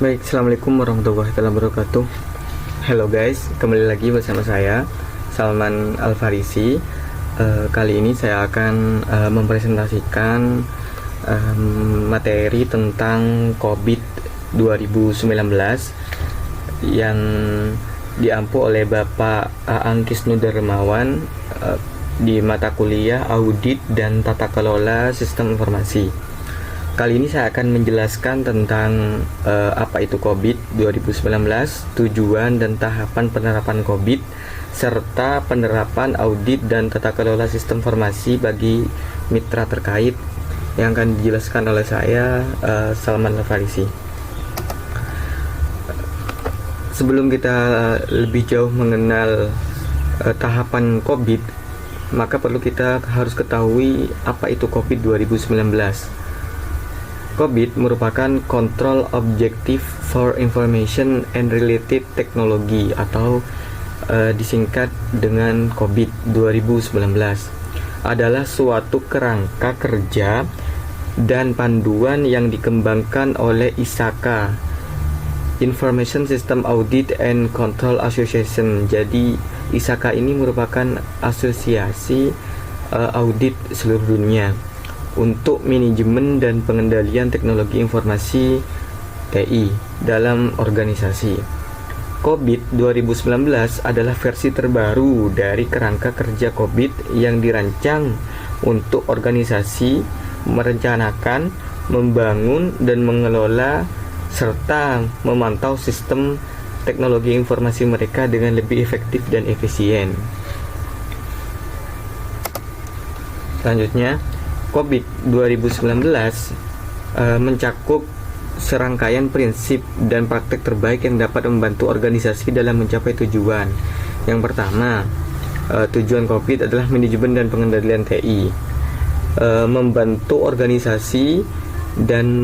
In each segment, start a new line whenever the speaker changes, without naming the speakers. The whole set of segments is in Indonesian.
Baik, Assalamualaikum warahmatullahi wabarakatuh. Hello guys, kembali lagi bersama saya Salman Al-Farisi. Kali ini saya akan mempresentasikan materi tentang COVID 2019 yang diampu oleh Bapak Aang Kisnu Darmawan di mata kuliah Audit dan Tata Kelola Sistem Informasi. Kali ini saya akan menjelaskan tentang apa itu COVID 2019, tujuan dan tahapan penerapan COVID, serta penerapan audit dan tata kelola sistem informasi bagi mitra terkait yang akan dijelaskan oleh saya, Salman Al-Farisi. Sebelum kita lebih jauh mengenal tahapan COVID, maka perlu kita harus ketahui apa itu COVID 2019. COVID merupakan Control Objective for Information and Related Technology atau disingkat dengan COVID 2019, adalah suatu kerangka kerja dan panduan yang dikembangkan oleh ISACA, Information System Audit and Control Association. Jadi ISACA ini merupakan asosiasi audit seluruh dunia untuk manajemen dan pengendalian teknologi informasi TI dalam organisasi. COVID 2019 adalah versi terbaru dari kerangka kerja COVID yang dirancang untuk organisasi merencanakan, membangun, dan mengelola serta memantau sistem teknologi informasi mereka dengan lebih efektif dan efisien. Selanjutnya, COVID 2019 mencakup serangkaian prinsip dan praktek terbaik yang dapat membantu organisasi dalam mencapai tujuan. Yang pertama, tujuan COVID adalah manajemen dan pengendalian TI, membantu organisasi dan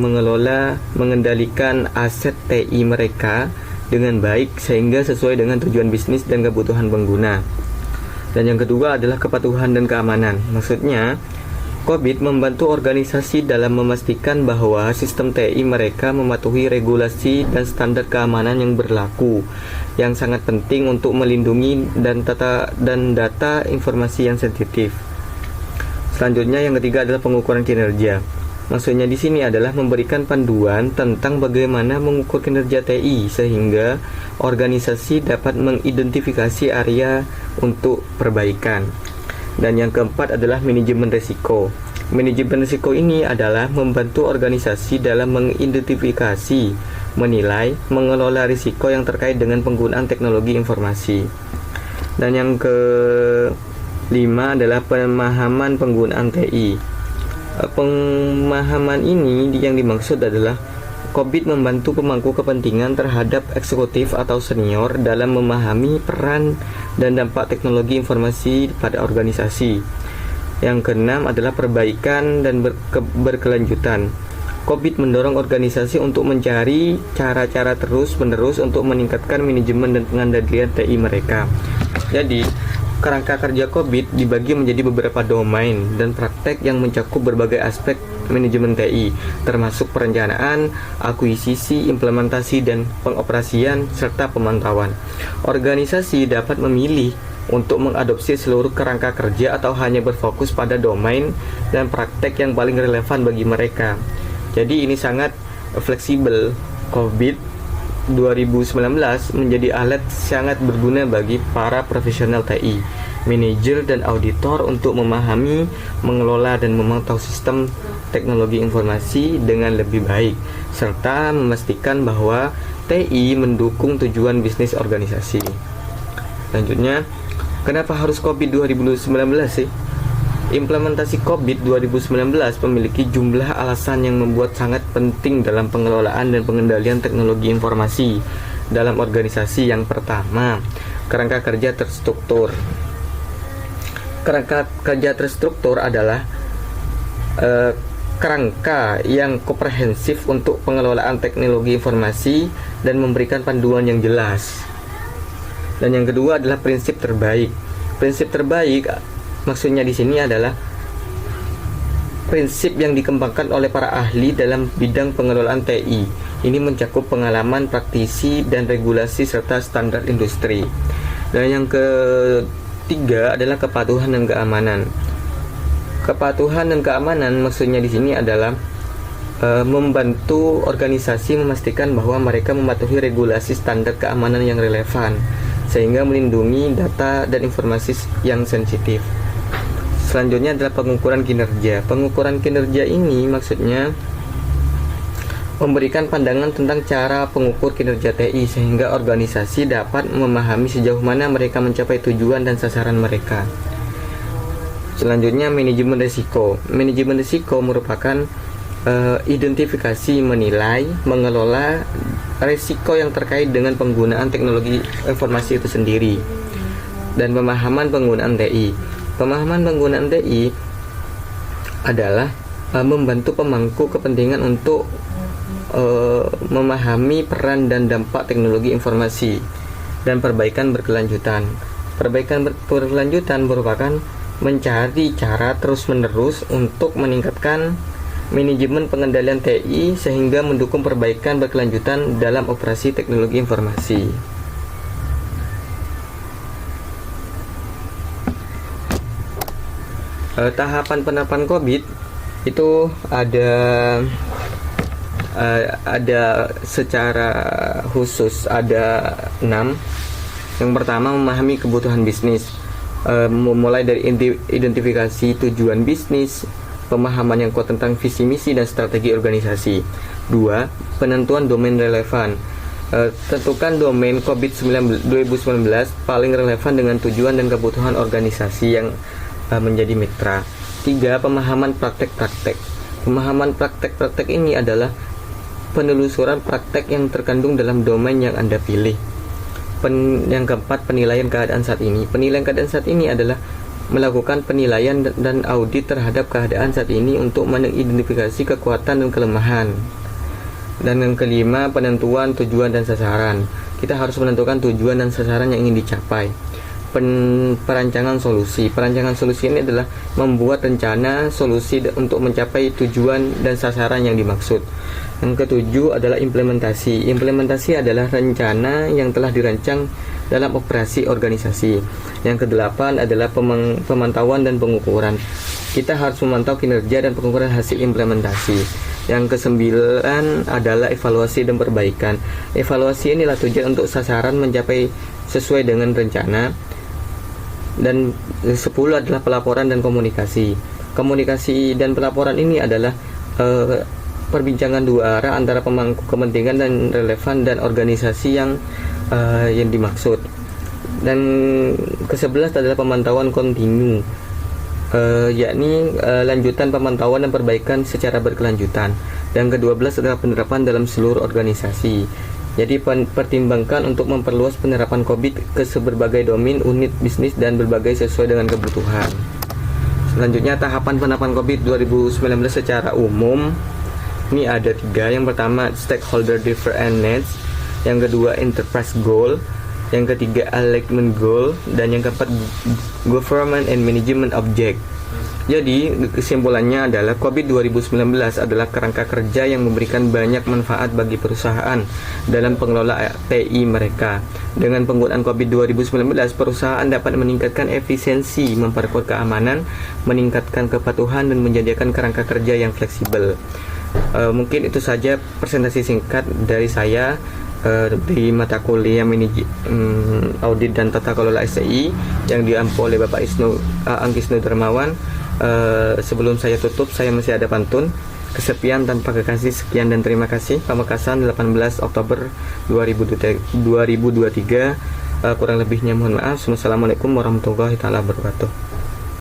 mengendalikan aset TI mereka dengan baik sehingga sesuai dengan tujuan bisnis dan kebutuhan pengguna. Dan yang kedua adalah kepatuhan dan keamanan. Maksudnya, COVID membantu organisasi dalam memastikan bahwa sistem TI mereka mematuhi regulasi dan standar keamanan yang berlaku, yang sangat penting untuk melindungi data informasi yang sensitif. Selanjutnya, yang ketiga adalah pengukuran kinerja. Maksudnya di sini adalah memberikan panduan tentang bagaimana mengukur kinerja TI sehingga organisasi dapat mengidentifikasi area untuk perbaikan. Dan yang keempat adalah manajemen risiko. Manajemen risiko ini adalah membantu organisasi dalam mengidentifikasi, menilai, mengelola risiko yang terkait dengan penggunaan teknologi informasi. Dan yang kelima adalah pemahaman penggunaan TI. Pemahaman ini yang dimaksud adalah COVID membantu pemangku kepentingan terhadap eksekutif atau senior dalam memahami peran dan dampak teknologi informasi pada organisasi. Yang keenam adalah perbaikan dan berkelanjutan. COVID mendorong organisasi untuk mencari cara-cara terus-menerus untuk meningkatkan manajemen dan pengendalian TI mereka. Jadi, kerangka kerja COVID dibagi menjadi beberapa domain dan praktek yang mencakup berbagai aspek manajemen TI, termasuk perencanaan, akuisisi, implementasi, dan pengoperasian, serta pemantauan. Organisasi dapat memilih untuk mengadopsi seluruh kerangka kerja atau hanya berfokus pada domain dan praktek yang paling relevan bagi mereka. Jadi ini sangat fleksibel. COVID 2019 menjadi alat sangat berguna bagi para profesional TI, manajer dan auditor untuk memahami, mengelola dan memantau sistem teknologi informasi dengan lebih baik, serta memastikan bahwa TI mendukung tujuan bisnis organisasi. Selanjutnya, kenapa harus COVID 2019 sih? Implementasi COVID 2019 memiliki jumlah alasan yang membuat sangat penting dalam pengelolaan dan pengendalian teknologi informasi dalam organisasi. Yang pertama, kerangka kerja terstruktur. Kerangka kerja terstruktur adalah kerangka yang komprehensif untuk pengelolaan teknologi informasi dan memberikan panduan yang jelas. Dan yang kedua adalah prinsip terbaik. Prinsip terbaik maksudnya di sini adalah prinsip yang dikembangkan oleh para ahli dalam bidang pengelolaan TI Ini mencakup pengalaman praktisi dan regulasi serta standar industri. Dan yang ketiga adalah kepatuhan dan keamanan. Kepatuhan dan keamanan maksudnya di sini adalah membantu organisasi memastikan bahwa mereka mematuhi regulasi standar keamanan yang relevan sehingga melindungi data dan informasi yang sensitif. Selanjutnya adalah pengukuran kinerja. Pengukuran kinerja ini maksudnya memberikan pandangan tentang cara pengukur kinerja TI sehingga organisasi dapat memahami sejauh mana mereka mencapai tujuan dan sasaran mereka. Selanjutnya manajemen risiko. Manajemen risiko merupakan identifikasi, menilai, mengelola risiko yang terkait dengan penggunaan teknologi informasi itu sendiri dan pemahaman penggunaan TI. Pemahaman penggunaan TI adalah membantu pemangku kepentingan untuk memahami peran dan dampak teknologi informasi dan perbaikan berkelanjutan. Perbaikan berkelanjutan merupakan mencari cara terus-menerus untuk meningkatkan manajemen pengendalian TI sehingga mendukung perbaikan berkelanjutan dalam operasi teknologi informasi. Tahapan penerapan COVID itu ada secara khusus ada 6. Yang pertama, memahami kebutuhan bisnis, mulai dari identifikasi tujuan bisnis, pemahaman yang kuat tentang visi misi dan strategi organisasi. 2. Penentuan domain relevan. Tentukan domain COVID-19 2019 paling relevan dengan tujuan dan kebutuhan organisasi yang menjadi mitra. 3. Pemahaman praktek-praktek. Pemahaman praktek-praktek ini adalah penelusuran praktek yang terkandung dalam domain yang Anda pilih. Yang keempat, penilaian keadaan saat ini. Penilaian keadaan saat ini adalah melakukan penilaian dan audit terhadap keadaan saat ini untuk mengidentifikasi kekuatan dan kelemahan. Dan yang kelima, penentuan tujuan dan sasaran. Kita harus menentukan tujuan dan sasaran yang ingin dicapai. Perancangan solusi. Perancangan solusi ini adalah membuat rencana solusi untuk mencapai tujuan dan sasaran yang dimaksud. Yang ketujuh adalah implementasi. Implementasi adalah rencana yang telah dirancang dalam operasi organisasi. Yang kedelapan adalah pemantauan dan pengukuran. Kita harus memantau kinerja dan pengukuran hasil implementasi. Yang kesembilan adalah evaluasi dan perbaikan. Evaluasi inilah tujuan untuk sasaran mencapai sesuai dengan rencana. Dan 10 adalah pelaporan dan komunikasi. Komunikasi dan pelaporan ini adalah perbincangan dua arah antara pemangku kepentingan dan relevan dan organisasi yang dimaksud. Dan ke-11 adalah pemantauan kontinu, yakni lanjutan pemantauan dan perbaikan secara berkelanjutan. Dan ke-12 adalah penerapan dalam seluruh organisasi. Jadi pertimbangkan untuk memperluas penerapan COVID ke berbagai domain, unit bisnis dan berbagai sesuai dengan kebutuhan. Selanjutnya, tahapan penerapan COVID 2019 secara umum. Ini ada 3. Yang pertama, stakeholder different needs. Yang kedua, enterprise goal. Yang ketiga, alignment goal. Dan yang keempat, government and management object. Jadi kesimpulannya adalah COVID 2019 adalah kerangka kerja yang memberikan banyak manfaat bagi perusahaan dalam pengelola TI mereka. Dengan penggunaan COVID 2019, perusahaan dapat meningkatkan efisiensi, memperkuat keamanan, meningkatkan kepatuhan dan menyediakan kerangka kerja yang fleksibel. Mungkin itu saja presentasi singkat dari saya di mata kuliah audit dan tata kelola STI yang diampu oleh Bapak Angkisno Darmawan. Sebelum saya tutup, saya masih ada pantun. Kesepian tanpa kekasih, sekian dan terima kasih. Pamekasan 18 Oktober 2023. Kurang lebihnya mohon maaf. Wassalamualaikum warahmatullahi wabarakatuh.